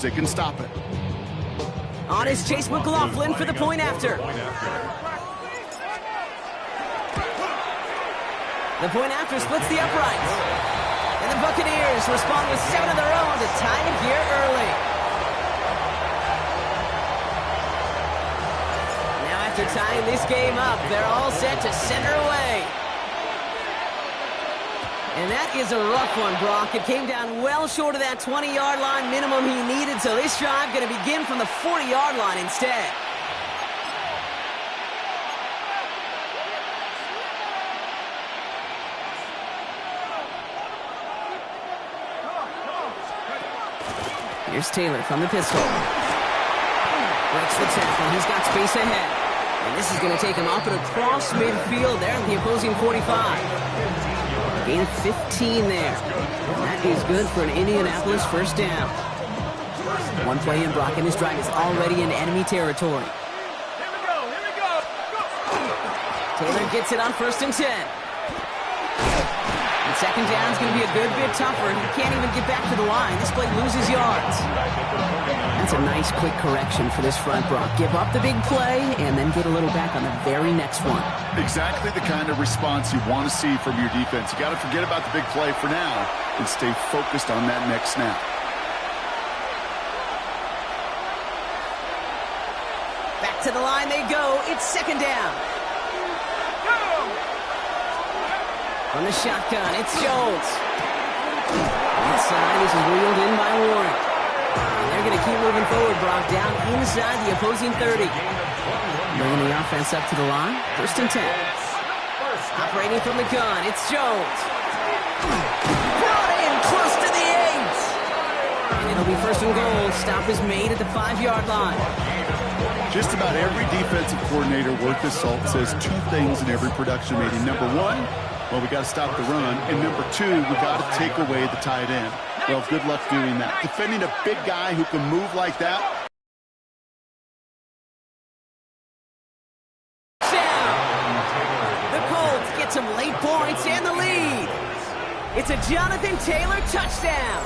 They can stop it. On is Chase McLaughlin for the point after. The point after splits the uprights. And the Buccaneers respond with 7 of their own to tie it here early. Now after tying this game up, they're all set to center away. And that is a rough one, Brock. It came down well short of that 20-yard line minimum he needed, so this drive going to begin from the 40-yard line instead. Here's Taylor from the pistol. Breaks the tackle. He's got space ahead. And this is going to take him up and across midfield there at the opposing 45. Gain of 15 there. That is good for an Indianapolis first down. One play in, Brock, and his drive is already in enemy territory. Taylor gets it on 1st and 10. And second down is going to be a good bit tougher. He can't even get back to the line. This play loses yards. That's a nice quick correction for this front, Brock. Give up the big play and then get a little back on the very next one. Exactly the kind of response you want to see from your defense. You got to forget about the big play for now and stay focused on that next snap. Back to the line they go. It's second down. From the shotgun, it's Jones. Inside, this is wheeled in by Warren. And they're going to keep moving forward, Brock, down inside the opposing 30. Bringing the offense up to the line. 1st and 10. Operating from the gun, it's Jones. Brought in close to the 8. And it'll be 1st and goal. Stop is made at the 5-yard line. Just about every defensive coordinator worth his salt says 2 things in every production meeting. Number 1, well, we got to stop the run. And number 2, we got to take away the tight end. Well, good luck doing that. Defending a big guy who can move like that. The Colts get some late points and the lead. It's a Jonathan Taylor touchdown.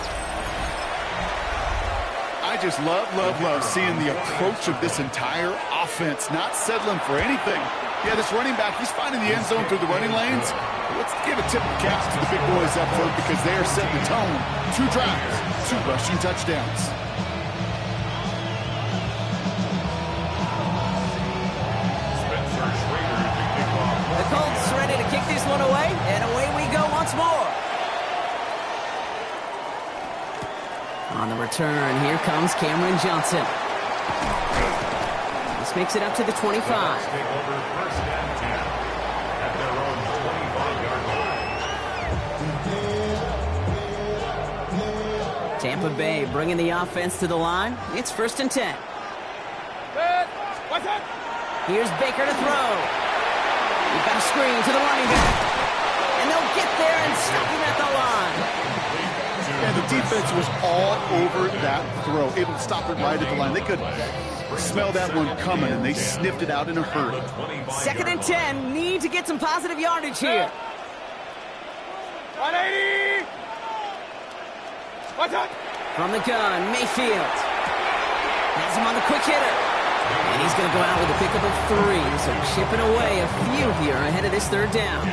I just love seeing the approach of this entire offense, not settling for anything. Yeah, this running back, he's finding the end zone through the running lanes. Let's give a tip of caps to the big boys up front because they are setting the tone. 2 drives, 2 rushing touchdowns. The Colts ready to kick this one away, and away we go once more. On the return, here comes Cameron Johnson. This makes it up to the 25. Tampa Bay bringing the offense to the line. It's 1st and 10. Here's Baker to throw. We've got a screen to the running back. And they'll get there and stop him at the line. And the defense was all over that throw, able to stop it right at the line. They could smell that one coming, and they sniffed it out in a hurry. 2nd and 10. Need to get some positive yardage here. 180. From the gun, Mayfield. Has him on the quick hitter. And he's going to go out with a pickup of 3. So chipping away a few here ahead of this 3rd down.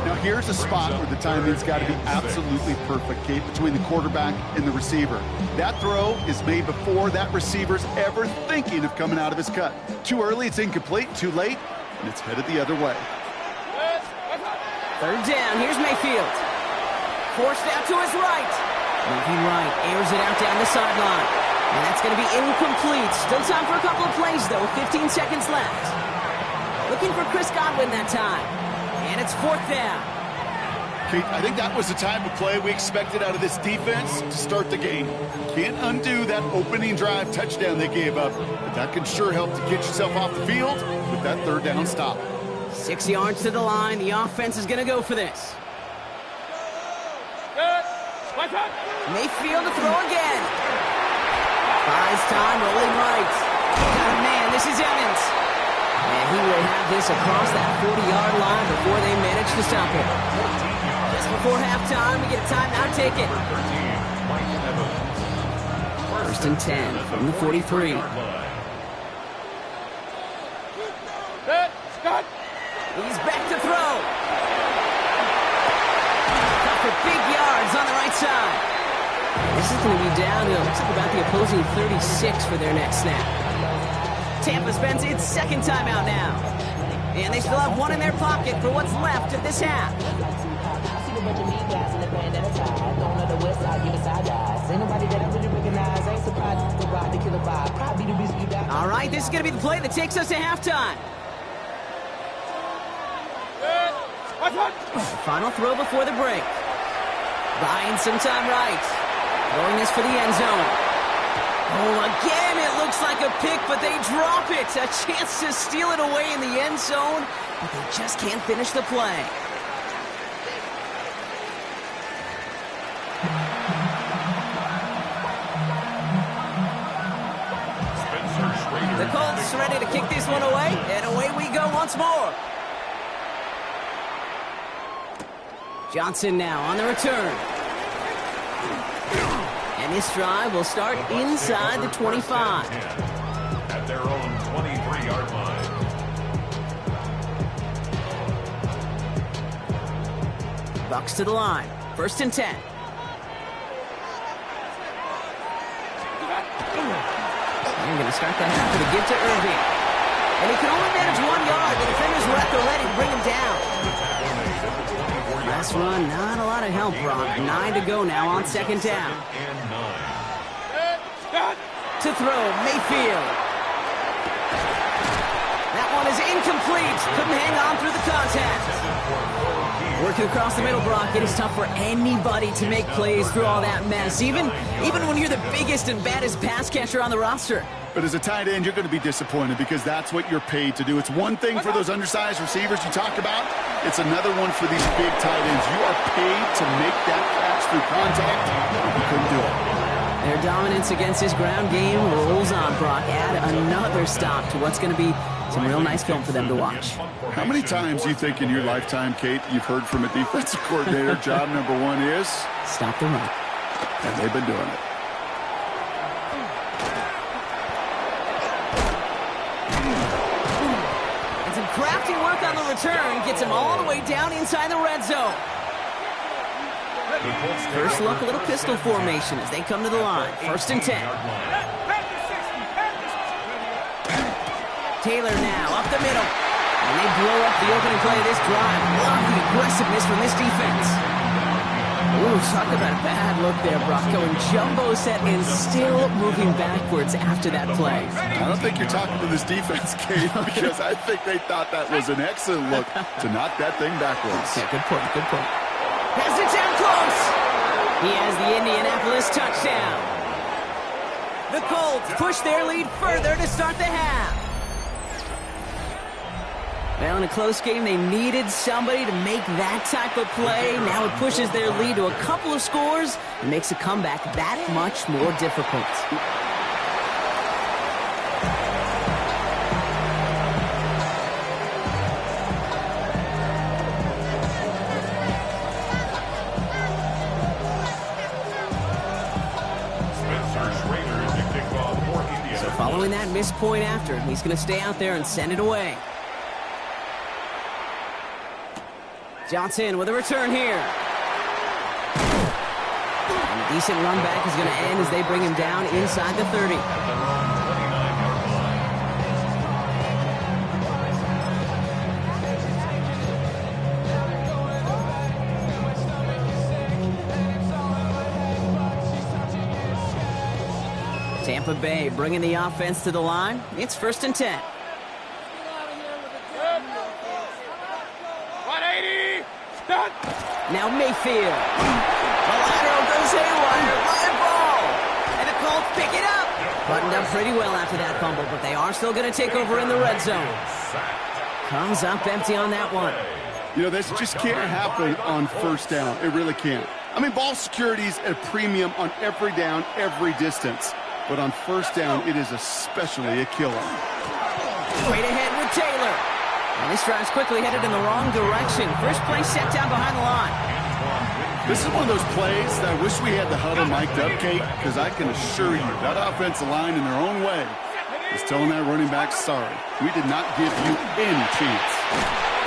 Now here's a spot where the timing's got to be absolutely perfect, Kate, between the quarterback and the receiver. That throw is made before that receiver's ever thinking of coming out of his cut. Too early, it's incomplete. Too late, and it's headed the other way. 3rd down, here's Mayfield. Forced out to his right. Moving right, airs it out down the sideline. And that's going to be incomplete. Still time for a couple of plays, though. 15 seconds left. Looking for Chris Godwin that time. And it's 4th down. Kate, I think that was the type of play we expected out of this defense to start the game. Can't undo that opening drive touchdown they gave up, but that can sure help to get yourself off the field with that 3rd down stop. 6 yards to the line. The offense is going to go for this. Mayfield to throw again. Buys time, rolling right. Got a man, this is Evans. And he will have this across that 40-yard line before they manage to stop him. Just before halftime, we get a timeout taken. First and 10 from the 43. He's back to throw. Got for big yards on the right side. This is going to be down, it looks like about the opposing 36 for their next snap. Tampa spends its second timeout now. And they still have one in their pocket for what's left of this half. All right, this is going to be the play that takes us to halftime. Final throw before the break. Buying some time right. Throwing this for the end zone. Oh, again, it looks like a pick, but they drop it. A chance to steal it away in the end zone, but they just can't finish the play. The Colts ready to kick this one away, and away we go once more. Johnson now on the return. And this drive will start inside the 25. At their own 23-yard line. Bucks to the line. First and 10. They're going to start that half with a give to Irving. And he can only manage 1 yard. The defenders will have to let him bring him down. Last run, not a lot of help, Brock. 9 to go now on second down. To throw, Mayfield. That one is incomplete. Couldn't hang on through the contact. Working across the middle, Brock, it is tough for anybody to make plays through all that mess, even when you're the biggest and baddest pass catcher on the roster. But as a tight end, you're going to be disappointed because that's what you're paid to do. It's one thing for those undersized receivers you talk about. It's another one for these big tight ends. You are paid to make that catch through contact. You couldn't do it. Their dominance against this ground game rolls on, Brock. Add another stop to what's going to be some real nice film for them to watch. How many times do you think in your lifetime, Kate, you've heard from a defensive coordinator, job number one is? Stop the run. And they've been doing it. And some crafty work on the return gets him all the way down inside the red zone. First look, a little pistol formation as they come to the line. First and 10. Taylor now up the middle. And they blow up the opening play of this drive. Love the aggressiveness from this defense. Ooh, talk about a bad look there, Brock. Going jumbo set and still moving backwards after that play. I don't think you're talking to this defense, Kate, because I think they thought that was an excellent look to knock that thing backwards. Yeah, good point, good point. Has it down close. He has the Indianapolis touchdown. The Colts push their lead further to start the half. Well, in a close game, they needed somebody to make that type of play. Now it pushes their lead to a couple of scores and makes a comeback that much more difficult. So following that missed point after, he's going to stay out there and send it away. Johnson with a return here. And a decent run back is going to end as they bring him down inside the 30. Tampa Bay bringing the offense to the line. It's first and 10. Now Mayfield. The lateral goes haywire. Live ball. And the Colts pick it up. Buttoned up pretty well after that fumble, but they are still going to take over in the red zone. Comes up empty on that one. You know, this just can't happen on first down. It really can't. I mean, ball security is at a premium on every down, every distance. But on first down, it is especially a killer. Straight ahead with Taylor. And this drive's quickly headed in the wrong direction. First play set down behind the line. This is one of those plays that I wish we had the huddle mic'd up, Kate, because I can assure you that offensive line in their own way is telling that running back, sorry, we did not give you any chance.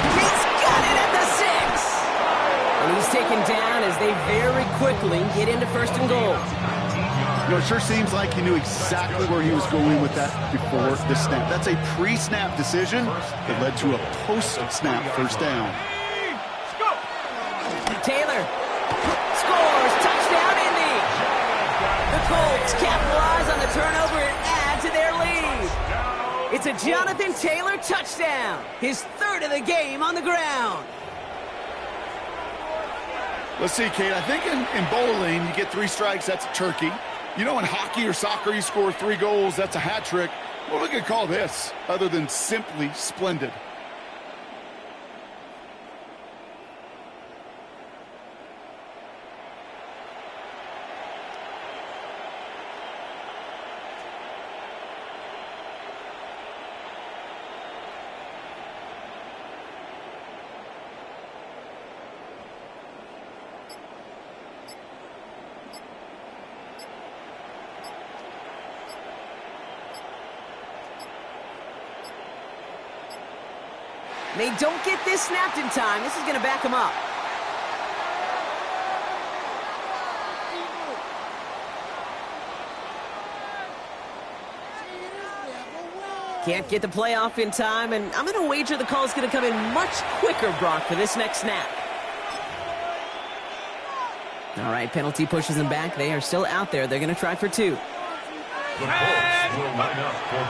He's got it at the 6. And he's taken down as they very quickly get into 1st and goal. You know, it sure seems like he knew exactly where he was going with that before the snap. That's a pre-snap decision that led to a post-snap first down. Taylor scores. Touchdown, Indy. The Colts capitalize on the turnover and add to their lead. It's a Jonathan Taylor touchdown. His 3rd of the game on the ground. Let's see, Kate. I think in bowling, you get 3 strikes, that's a turkey. You know, in hockey or soccer, you score 3 goals, that's a hat trick. What are we going to call this other than simply splendid? They don't get this snapped in time. This is going to back them up. Can't get the play off in time, and I'm going to wager the call is going to come in much quicker, Brock, for this next snap. All right, penalty pushes them back. They are still out there. They're going to try for 2.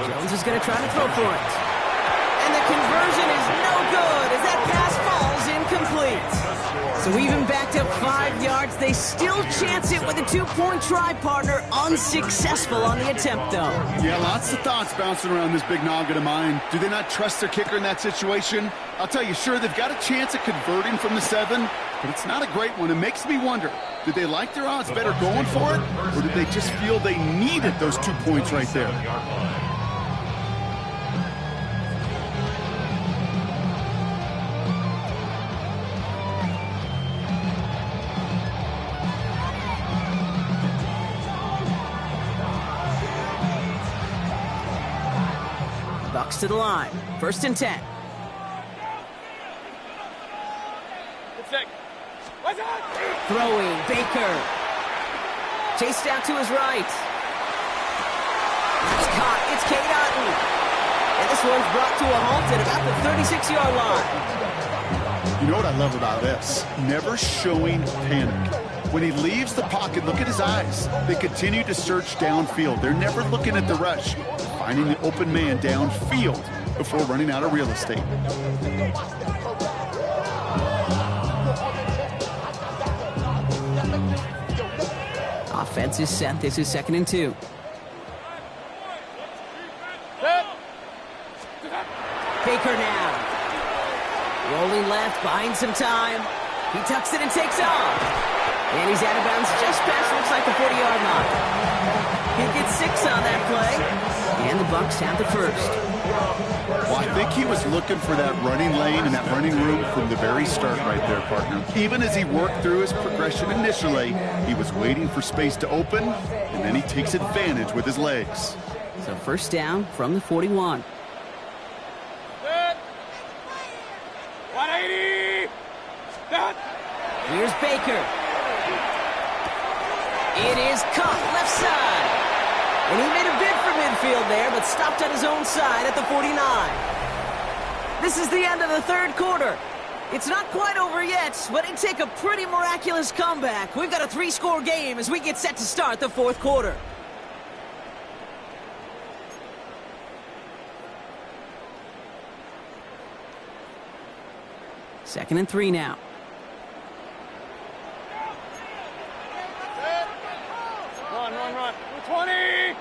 Jones is going to try to throw for it. And the conversion is no good as that pass falls incomplete. So even backed up 5 yards, they still chance it with a 2-point try, partner. Unsuccessful on the attempt, though. Yeah, lots of thoughts bouncing around this big noggin of mine. Do they not trust their kicker in that situation? I'll tell you, sure, they've got a chance at converting from the 7, but it's not a great one. It makes me wonder, did they like their odds better going for it, or did they just feel they needed those 2 points right there? Bucks to the line. 1st and 10. Throwing, Baker. Chased out to his right. It's caught. It's Cade Otton. And this one's brought to a halt at about the 36-yard line. You know what I love about this? Never showing panic. When he leaves the pocket, look at his eyes. They continue to search downfield. They're never looking at the rush. They're finding the open man downfield before running out of real estate. Offense is set. This is 2nd and 2. Baker now. Rolling left, buying some time. He tucks it and takes off. And he's out of bounds just past, looks like the 40-yard line. He gets 6 on that play. And the Bucks have the 1st. Well, I think he was looking for that running lane and that running room from the very start right there, partner. Even as he worked through his progression initially, he was waiting for space to open, and then he takes advantage with his legs. So 1st down from the 41. 180! Here's Baker. It is caught left side. And he made a bid for midfield there, but stopped on his own side at the 49. This is the end of the 3rd quarter. It's not quite over yet, but it'd take a pretty miraculous comeback. We've got a 3-score game as we get set to start the 4th quarter. Second and 3 now. Run. 20!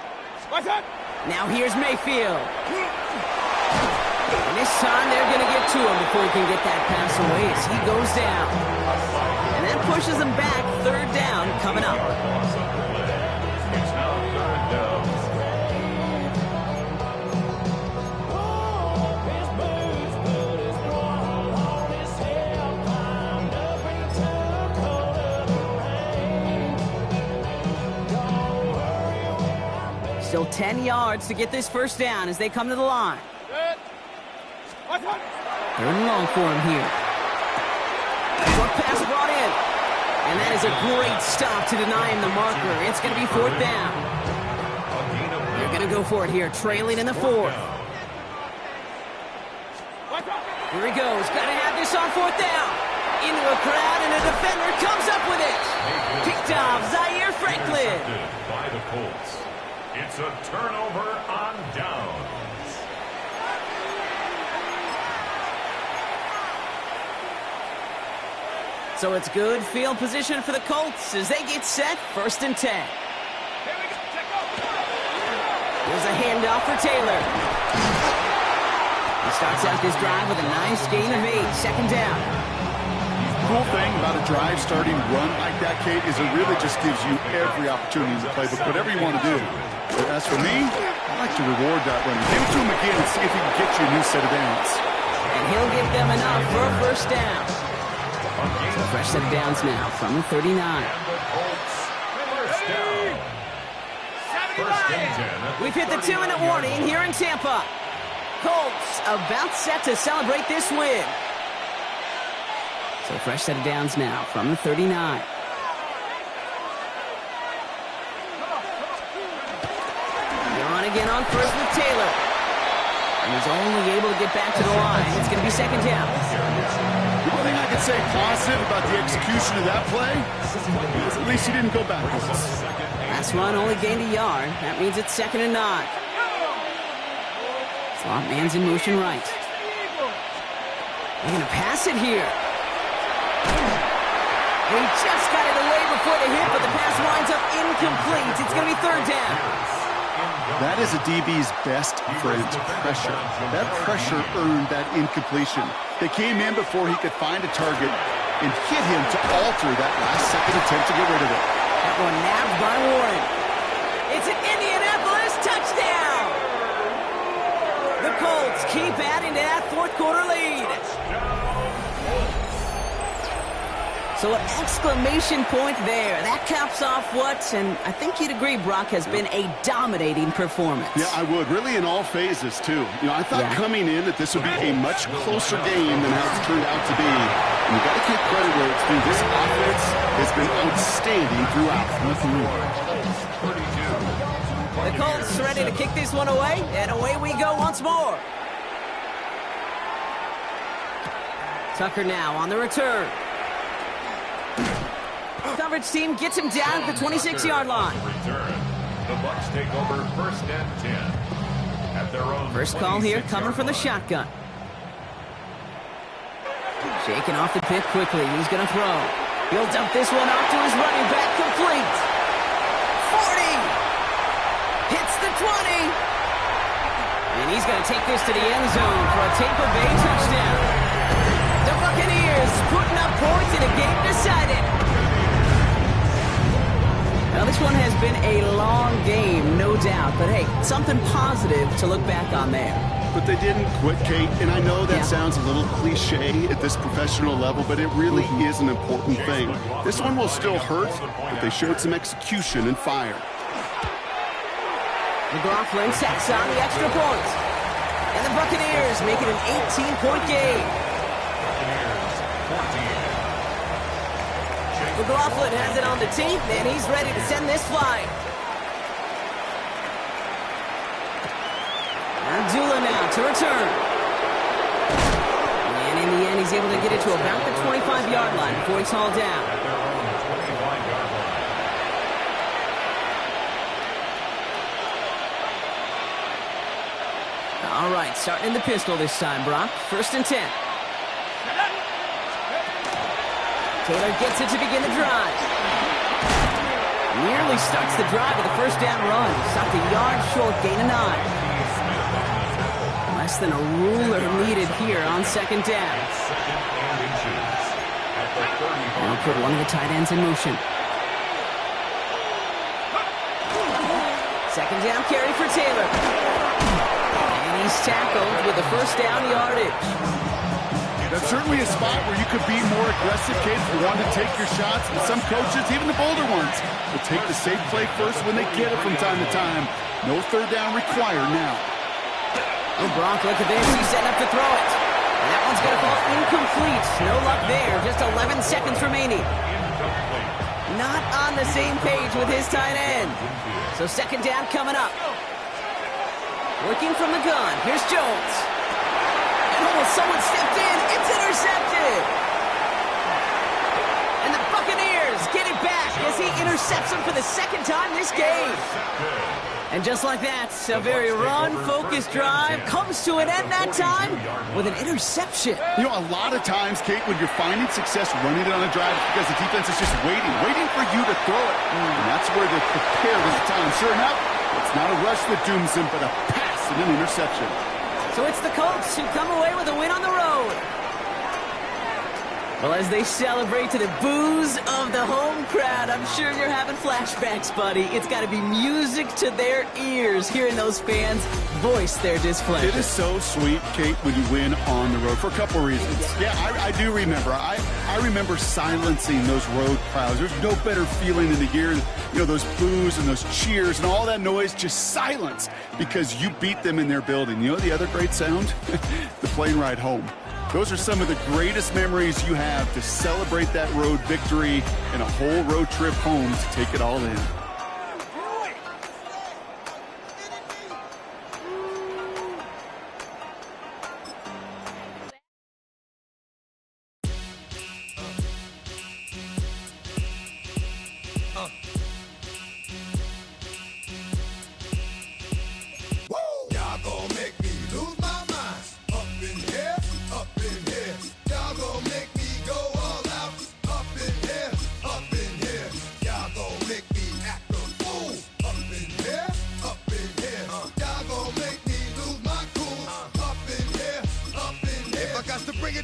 What's up? Now here's Mayfield. And this time they're going to get to him before he can get that pass away as he goes down. And that pushes him back. 3rd down coming up. It's now 3rd down. Still 10 yards to get this first down as they come to the line. Watch out. Third and long for him here. Short pass brought in. And that is a great stop to deny him the marker. It's going to be fourth down. They're going to go for it here, trailing in the fourth. Here he goes. Got to have this on fourth down. Into a crowd, and a defender comes up with it. Picked off Zaire Franklin. By the Colts. It's a turnover on downs. So it's good field position for the Colts as they get set, 1st and 10. There's a handoff for Taylor. He starts out this drive with a nice gain of 8, 2nd down. Cool thing about a drive starting run like that, Kate, is it really just gives you every opportunity in the playbook, whatever you want to do. But as for me, I like to reward that run. Give it to him again and see if he can get you a new set of downs. And he'll give them enough for a first down. So fresh set of downs now from the 39. First down. First and 10. We've hit the 2-minute warning here in Tampa. Colts about set to celebrate this win. So fresh set of downs now from the 39. They're on again on first with Taylor. And he's only able to get back to the line. It's going to be 2nd down. The one thing I can say positive about the execution of that play is at least he didn't go backwards. Last run only gained a yard. That means it's 2nd and 9. Slot man's in motion right. They're going to pass it here. He just got it away before the hit, but the pass winds up incomplete. It's going to be 3rd down. That is a DB's best friend, pressure. That pressure earned that incompletion. They came in before he could find a target and hit him to alter that last-second attempt to get rid of it. That one nabbed by Warren. It's an Indianapolis touchdown. The Colts keep adding to that 4th quarter lead. So an exclamation point there. That caps off what, and I think you'd agree, Brock, has been a dominating performance. Yeah, I would. Really in all phases, too. You know, I thought coming in that this would be a much closer game than how it's turned out to be. And you've got to give credit where it's due. This offense has been outstanding throughout. The Colts ready to kick this one away, and away we go once more. Tucker now on the return. Coverage team gets him down at the 26-yard line. The Bucs take over 1st and 10 at their own. First call here coming from the shotgun. Shaking off the pit quickly. He's going to throw. He'll dump this one off to his running back. Complete. 40. Hits the 20. And he's going to take this to the end zone for a Tampa Bay touchdown. The Buccaneers putting up points in a game decided. Now, this one has been a long game, no doubt. But, hey, something positive to look back on there. But they didn't quit, Kate, and I know that sounds a little cliche at this professional level, but it really is an important thing. This one will still hurt, but they showed some execution and fire. McLaughlin sacks on the extra point. And the Buccaneers make it an 18-point game. McLaughlin has it on the team, and he's ready to send this flying. Abdullah now to return. And in the end, he's able to get it to about the 25-yard line before he's hauled down. All right, starting in the pistol this time, Brock. 1st and 10. Taylor gets it to begin the drive. Nearly starts the drive with a first down run. Stopped a yard short, gain of 9. Less than a ruler needed here on 2nd down. Now put one of the tight ends in motion. 2nd down carry for Taylor. And he's tackled with the first down yardage. That's certainly a spot where you could be more aggressive, Kate, if you want to take your shots. But some coaches, even the bolder ones, will take the safe play first when they get it from time to time. No third down required now. Oh, Brock, look at this. He's setting up to throw it. And that one's going to fall incomplete. No luck there. Just 11 seconds remaining. Not on the same page with his tight end. So second down coming up. Working from the gun. Here's Jones. And almost someone stepped in. It's intercepted. And the Buccaneers get it back as he intercepts him for the second time this game. And just like that, a very run-focused drive comes to an end that time with an interception. You know, a lot of times, Kate, when you're finding success running it on a drive, it's because the defense is just waiting for you to throw it. And that's where they're prepared this time. Sure enough, it's not a rush that dooms them, but a pass and an interception. So it's the Colts who come away with a win on the road. Well, as they celebrate to the boos of the home crowd, I'm sure you're having flashbacks, buddy. It's got to be music to their ears hearing those fans voice their displeasure. It is so sweet, Kate, when you win on the road for a couple reasons. Yeah, I do remember. I remember silencing those road crowds. There's no better feeling than to hear, you know, those boos and those cheers and all that noise just silence because you beat them in their building. You know the other great sound? The plane ride home. Those are some of the greatest memories you have to celebrate that road victory and a whole road trip home to take it all in.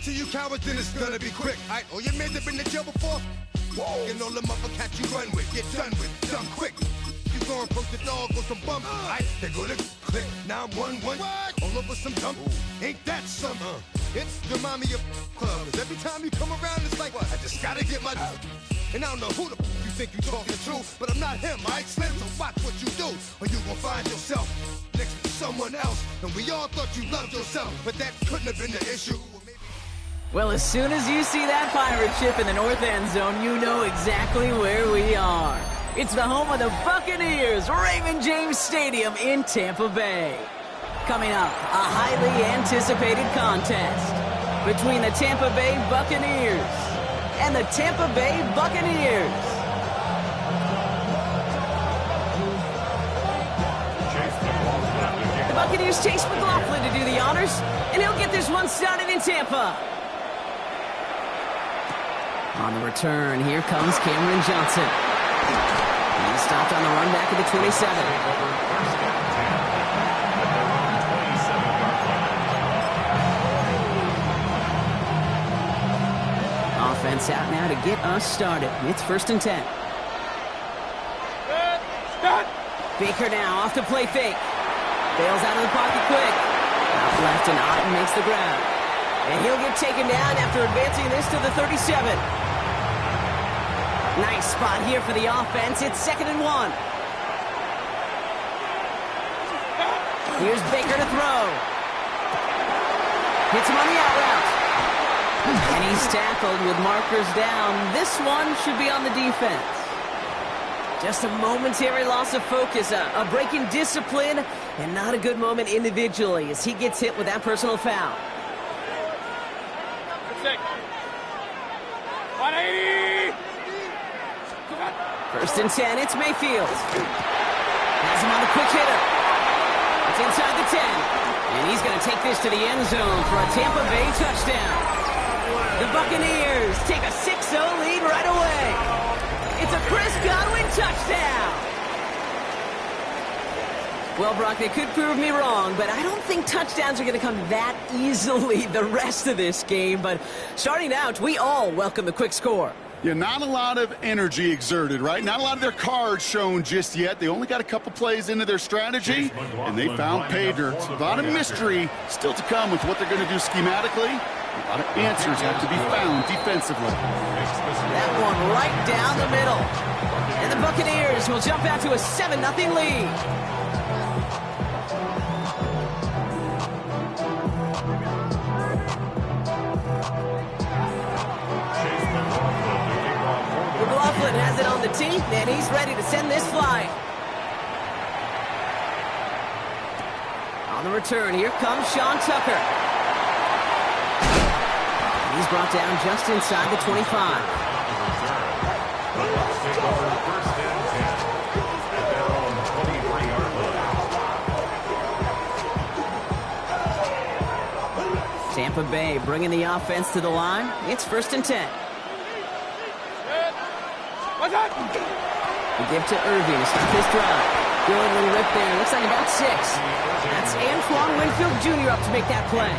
To you cowards, then it's gonna be quick. All right, all your men have been to jail before. Whoa. And all the motherfuckers you run with, get done with, done quick. You gonna approach the dog with some bump. Alright, they're gonna click. 911. All over some dump. Ain't that something? It's remind me of clubs. Every time you come around, it's like, I just gotta get my. And I don't know who the you think you talking to, but I'm not him, alright, Slim? So watch what you do, or you gonna find yourself next to someone else. And we all thought you loved yourself, but that couldn't have been the issue. Well, as soon as you see that pirate ship in the north end zone, you know exactly where we are. It's the home of the Buccaneers, Raymond James Stadium in Tampa Bay. Coming up, a highly anticipated contest between the Tampa Bay Buccaneers and the Tampa Bay Buccaneers. The Buccaneers chase McLaughlin to do the honors, and he'll get this one started in Tampa. On the return, here comes Cameron Johnson. He's stopped on the run back at the 27. Offense out now to get us started. It's 1st and 10. Baker now off to play fake. Bails out of the pocket quick. Out left and Otten makes the grab. And he'll get taken down after advancing this to the 37. Nice spot here for the offense. It's 2nd and 1. Here's Baker to throw. Hits him on the out route. And he's tackled with markers down. This one should be on the defense. Just a momentary loss of focus, a break in discipline, and not a good moment individually as he gets hit with that personal foul. 180! 1st and 10, it's Mayfield. Has him on the quick hitter. It's inside the 10. And he's going to take this to the end zone for a Tampa Bay touchdown. The Buccaneers take a 6-0 lead right away. It's a Chris Godwin touchdown. Well, Brock, they could prove me wrong, but I don't think touchdowns are going to come that easily the rest of this game. But starting out, we all welcome the quick score. Yeah, not a lot of energy exerted, right? Not a lot of their cards shown just yet. They only got a couple plays into their strategy, and they found pay dirt. A lot of mystery still to come with what they're going to do schematically. A lot of answers have to be found defensively. That one right down the middle. And the Buccaneers will jump out to a 7-0 lead. McLaughlin has it on the tee, and he's ready to send this flying. On the return, here comes Sean Tucker. He's brought down just inside the 25. Tampa Bay bringing the offense to the line. It's 1st and 10. The give to Irving to start this drive. Good little rip there. Looks like about 6. That's Antoine Winfield Jr. up to make that play.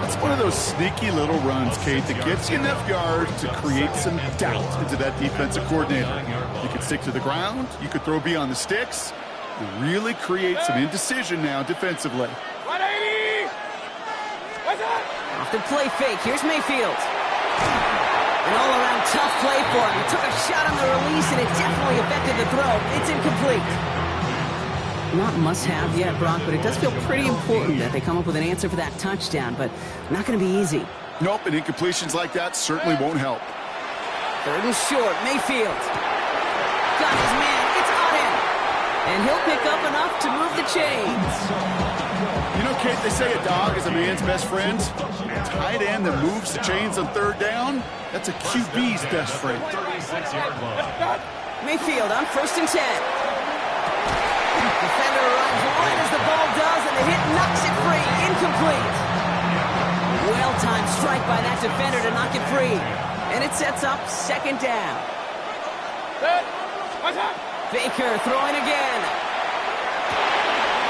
That's one of those sneaky little runs, Kate, that gets you enough yards to create some doubt into that defensive coordinator. You can stick to the ground. You could throw beyond the sticks. You really create some indecision now defensively. 180! Off the play fake. Here's Mayfield. An all-around tough play for him. He took a shot on the release, and it definitely affected the throw. It's incomplete. Not must-have yet, Brock, but it does feel pretty important that they come up with an answer for that touchdown, but not going to be easy. Nope, and incompletions like that certainly won't help. 3rd and short, Mayfield. Got his man. It's on him. And he'll pick up enough to move the chains. You know, Kate, they say a dog is a man's best friend. A tight end that moves the chains on 3rd down, that's a QB's best friend. Mayfield on 1st and 10. Defender runs right as the ball does, and the hit knocks it free. Incomplete. Well-timed strike by that defender to knock it free. And it sets up 2nd down. Baker throwing again.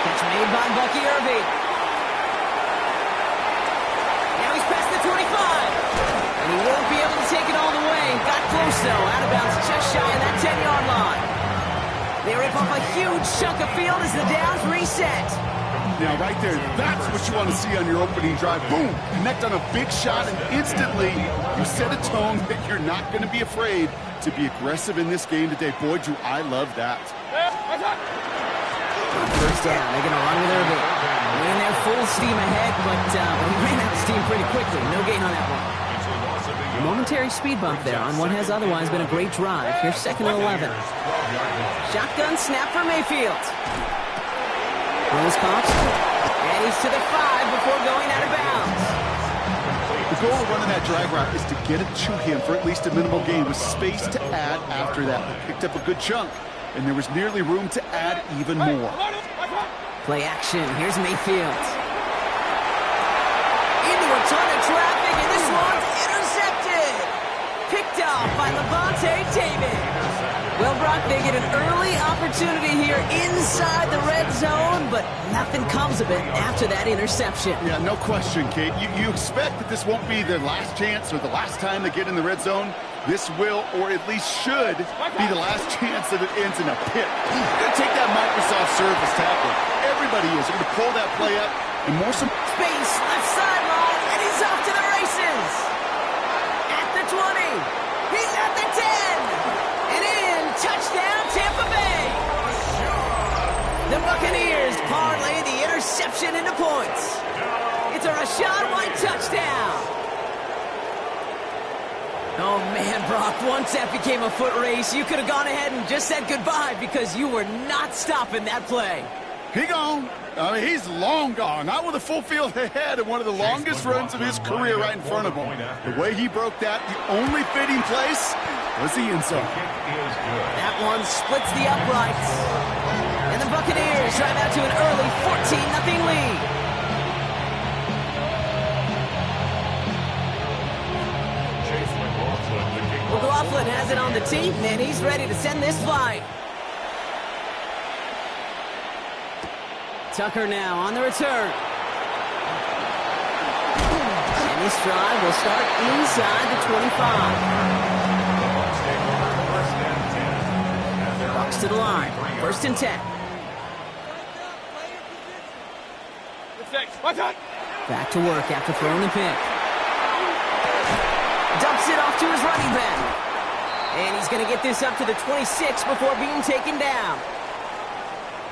Catch made by Bucky Irving. Now he's past the 25. And he won't be able to take it all the way. Got close, though. Out of bounds just shy of that 10-yard line. They rip off a huge chunk of field as the downs reset. Now, right there, that's what you want to see on your opening drive. Boom! Connect on a big shot, and instantly you set a tone that you're not going to be afraid to be aggressive in this game today. Boy, do I love that. 1st down. They're going to run with Irving. In there full steam ahead, but he ran out of steam pretty quickly. No gain on that one. A momentary speed bump there on what has otherwise been a great drive. Here's 2nd and 11. Shotgun snap for Mayfield. Throws Cox. And he's to the 5 before going out of bounds. The goal of running that drag route is to get it to him for at least a minimal gain with space to add after that. He picked up a good chunk, and there was nearly room to add even more. Play action. Here's Mayfield. Into a ton of traffic, and this one's intercepted. Picked off by Levante David. Well, Brock, they get an early opportunity here inside the red zone, but nothing comes of it after that interception. Yeah, no question, Kate. You expect that this won't be their last chance or the last time they get in the red zone. This will, or at least should, be the last chance that it ends in a pick. You're going to take that Microsoft Surface tackle. Everybody is. You're going to pull that play up and more some space, left sideline, and he's off to the races. At the 20. He's at the 10. And in, touchdown, Tampa Bay. The Buccaneers parlay the interception into points. It's a Rachaad White touchdown. Oh, man, Brock, once that became a foot race, you could have gone ahead and just said goodbye because you were not stopping that play. He gone. I mean, he's long gone. Not with a full field ahead and one of the longest runs of his career right in front of him. The way he broke that, the only fitting place was the end zone. That one splits the uprights. And the Buccaneers drive out to an early 14-0 lead. McLaughlin has it on the tee, and he's ready to send this flying. Tucker now on the return. And this drive will start inside the 25. Bucks to the line. 1st and 10. Back to work after throwing the pick. Dumps it off to his running back. And he's going to get this up to the 26 before being taken down.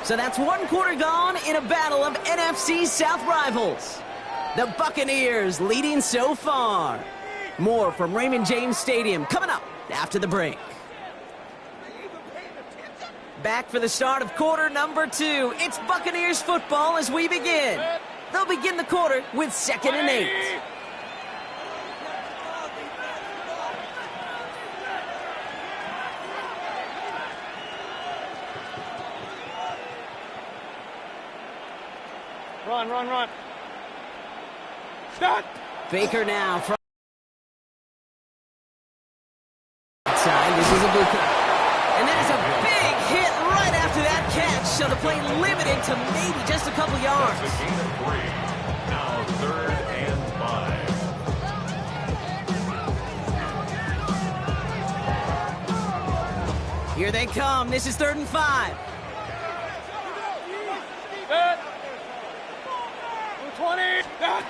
So that's one quarter gone in a battle of NFC South rivals. The Buccaneers leading so far. More from Raymond James Stadium coming up after the break. Back for the start of quarter number 2. It's Buccaneers football as we begin. They'll begin the quarter with 2nd and 8. Run. Start. Baker now from outside. This is a blue cut. And that is a big hit right after that catch. So the play limited to maybe just a couple yards. It's a gain of 3. Now 3rd and 5. Here they come. This is 3rd and 5. Good. 20. Start.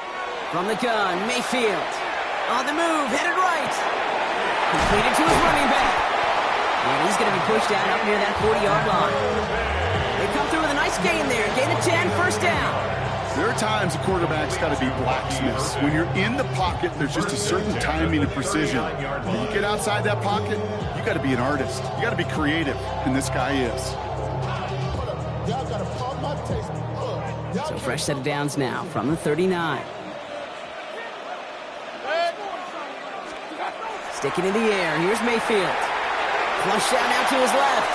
From the gun, Mayfield. On the move, headed right. Completed to his running back. And he's going to be pushed out up near that 40-yard line. They come through with a nice gain there. Gain of 10, first down. There are times a quarterback's got to be blacksmiths. When you're in the pocket, there's just a certain timing and precision. When you get outside that pocket, you got to be an artist. You got to be creative, and this guy is. So fresh set of downs now from the 39. Sticking in the air. Here's Mayfield. Flush out now to his left.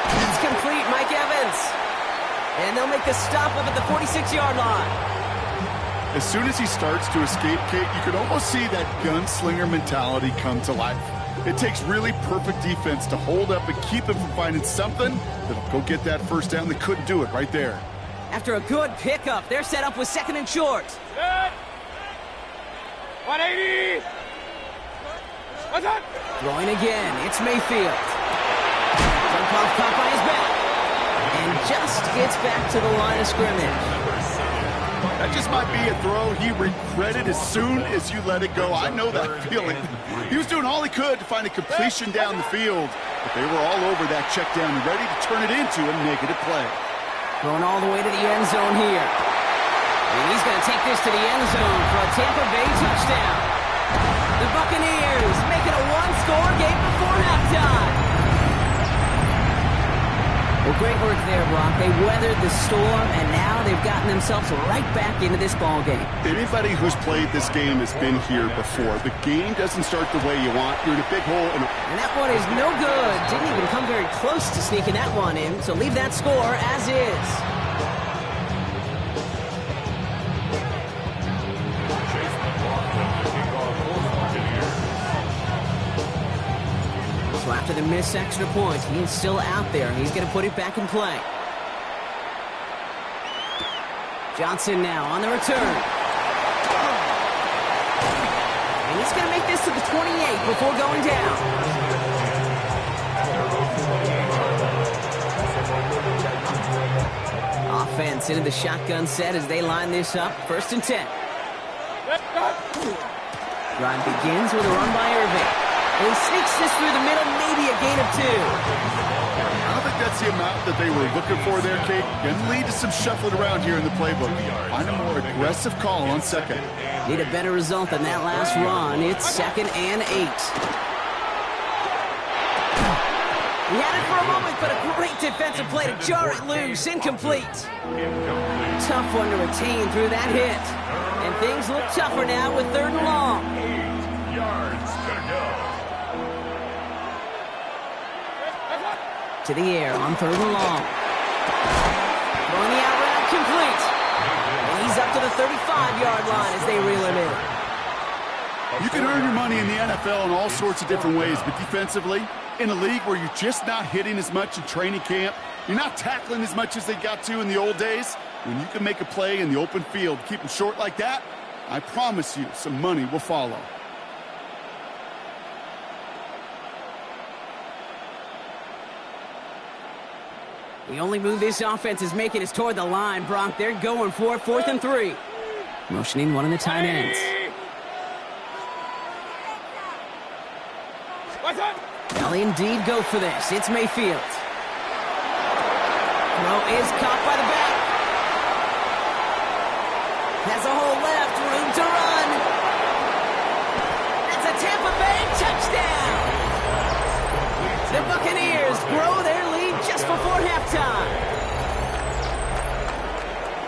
It's complete, Mike Evans. And they'll make the stop up at the 46-yard line. As soon as he starts to escape, Kate, you can almost see that gunslinger mentality come to life. It takes really perfect defense to hold up and keep him from finding something that'll go get that first down. They couldn't do it right there. After a good pickup, they're set up with 2nd and short. Good. 180. What's that? Throwing again, it's Mayfield. Dump off caught by his back. And just gets back to the line of scrimmage. That just might be a throw he regretted as soon as you let it go. I know that feeling. He was doing all he could to find a completion down the field, but they were all over that check down and ready to turn it into a negative play. Going all the way to the end zone here. And he's going to take this to the end zone for a Tampa Bay touchdown. The Buccaneers making a one-score game before halftime. Well, great work there, Brock. They weathered the storm, and now they've gotten themselves right back into this ball game. Anybody who's played this game has been here before. The game doesn't start the way you want. You're in a big hole. And that one is no good. Didn't even come very close to sneaking that one in, so leave that score as is. So after the missed extra point, he's still out there, and he's going to put it back in play. Johnson now on the return. And he's going to make this to the 28 before going down. Offense into the shotgun set as they line this up. 1st and 10. Drive begins with a run by Irving. And he sneaks this through the middle, maybe a gain of 2. I don't think that's the amount that they were looking for there, Kate. Going to lead to some shuffling around here in the playbook. Find a more aggressive call on 2nd. Need a better result than that last run. It's 2nd and 8. He had it for a moment, but a great defensive play to jar it loose. Incomplete. Tough one to retain through that hit. And things look tougher now with 3rd and long. 8 yards to go. To the air on 3rd and long. Throwing the out route complete. And he's up to the 35-yard line as they reel him in. You can earn your money in the NFL in all sorts of different ways, but defensively, in a league where you're just not hitting as much in training camp, you're not tackling as much as they got to in the old days, when you can make a play in the open field, keep them short like that, I promise you some money will follow. The only move this offense is making is toward the line, Bronk. They're going for it, 4th and 3. Motioning one of the tight ends. They'll indeed go for this. It's Mayfield. Throw is caught by the back. Has a hole left. Room to run. That's a Tampa Bay touchdown. The Buccaneers grow their lead just before halftime.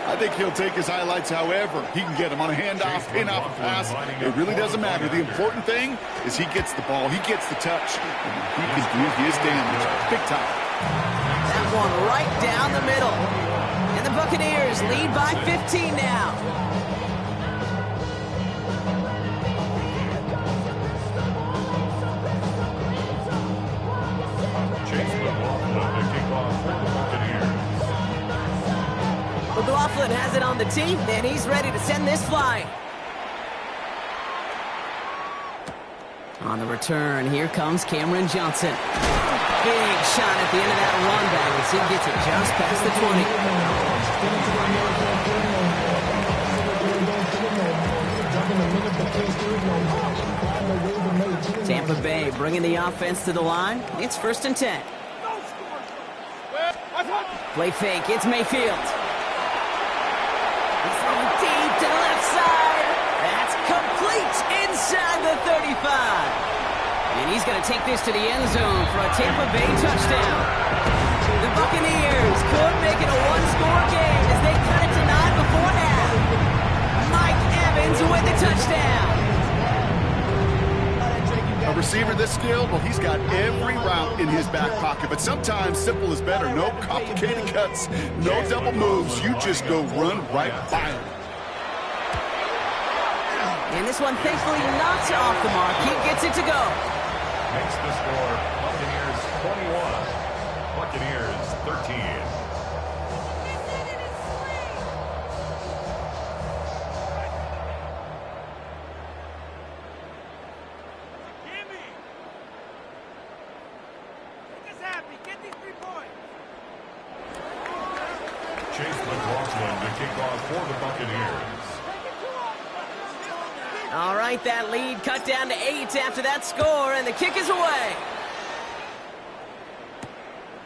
I think he'll take his highlights however he can get them on a handoff, pin-off, pass. It really doesn't matter. The important thing is he gets the ball, he gets the touch, and he can do his damage big time. That one right down the middle. And the Buccaneers lead by 15 now. McLaughlin has it on the tee, and he's ready to send this flying. On the return, here comes Cameron Johnson. Big shot at the end of that run back as he gets it just past the 20. Tampa Bay bringing the offense to the line. It's 1st and 10. Play fake, it's Mayfield. He's throwing deep to the left side. That's complete inside the 35. And he's going to take this to the end zone for a Tampa Bay touchdown. The Buccaneers could make it a one-score game as they cut it to 9 before half. Mike Evans with the touchdown. A receiver this skilled, well, he's got every route in his back pocket, but sometimes simple is better. No complicated cuts, no double moves. You just go run right by him. And this one thankfully not off the mark. He gets it to go. Makes the score Buccaneers 21, Buccaneers 13. All right, that lead cut down to 8 after that score, and the kick is away.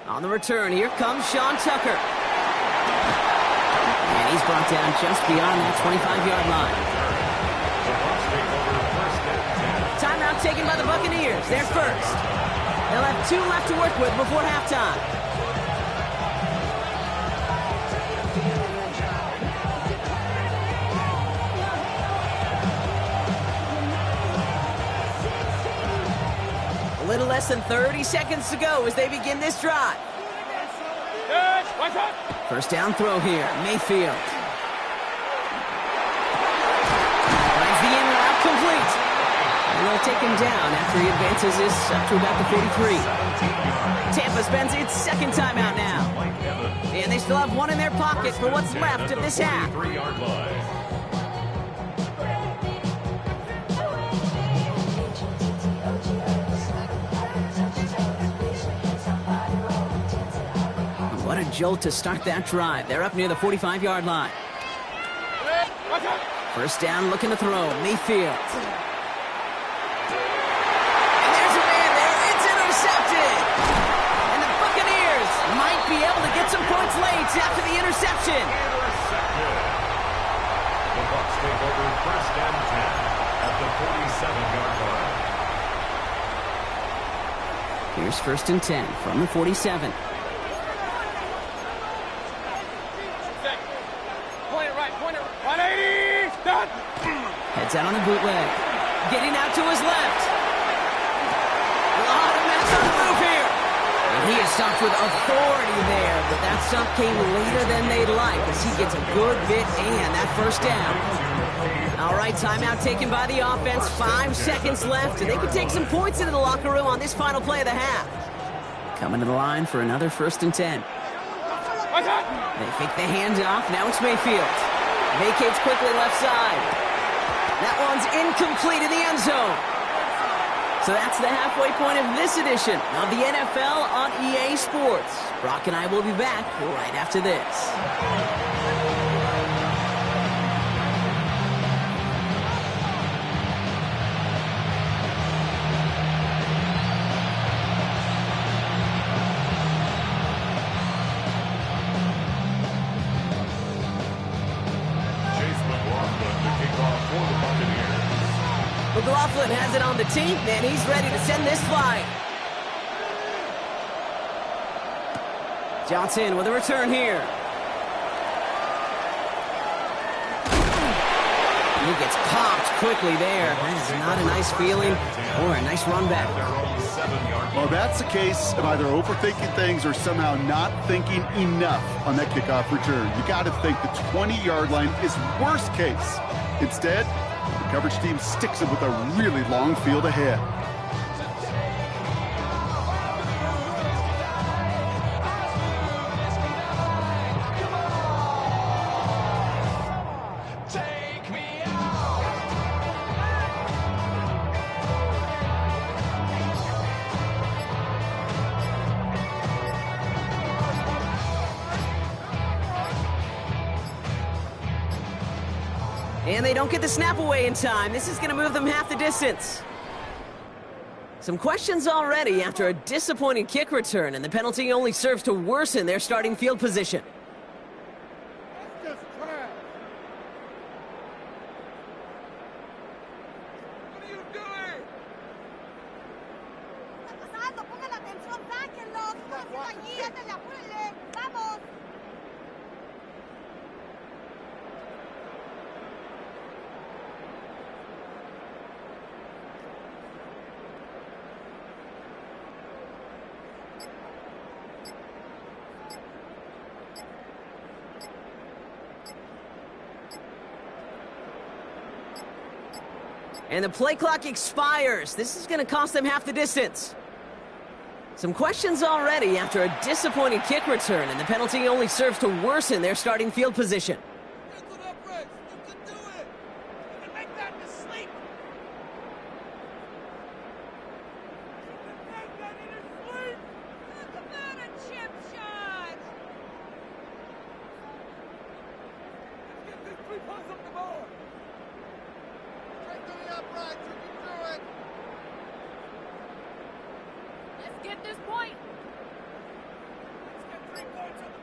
On the return, here comes Sean Tucker. And he's brought down just beyond that 25-yard line. Timeout taken by the Buccaneers. They're first. They'll have 2 left to work with before halftime. A little less than 30 seconds to go as they begin this drive. First down throw here, Mayfield. Finds the in route complete. And they'll take him down after he advances this up to about the 43. Tampa spends its second timeout now. And they still have 1 in their pocket for what's left of this half. What a jolt to start that drive. They're up near the 45-yard line. First down, looking to throw. Mayfield. And there's a man there. It's intercepted. And the Buccaneers might be able to get some points late after the interception. The Bucs take over 1st and 10 at the 47-yard line. Here's 1st and 10 from the 47. Heads out on a bootleg. Getting out to his left. A lot of mess on the move here. And he is stopped with authority there, but that stop came later than they'd like as he gets a good bit and that first down. All right, timeout taken by the offense. 5 seconds left, and they can take some points into the locker room on this final play of the half. Coming to the line for another 1st and 10. They fake the handoff. Now it's Mayfield. Vacates quickly left side. That one's incomplete in the end zone. So that's the halfway point of this edition of the NFL on EA Sports. Brock and I will be back right after this. McLaughlin has it on the tee, and he's ready to send this flying. Johnson with a return here. He gets popped quickly there. That is not a nice feeling or a nice run back. Well, that's a case of either overthinking things or somehow not thinking enough on that kickoff return. You got to think the 20-yard line is worst case. Instead, the coverage team sticks it with a really long field ahead. And they don't get the snap away in time. This is going to move them half the distance. Some questions already after a disappointing kick return, and the penalty only serves to worsen their starting field position. That's just trash. What are you doing? pasando? Pongan atención, sáquenlos. ¿Qué están haciendo allí? Ándale, apúrenle. ¡Vamos! And the play clock expires. This is going to cost them half the distance. Some questions already after a disappointing kick return, and the penalty only serves to worsen their starting field position. Cancel that, Rex. You can do it. You can make that mistake. You can make that in your sleep. Come on, a chip shot! Let's get these 3 points up the board. Straight to the upright. You can do it. Let's get this point. Let's get 3 points up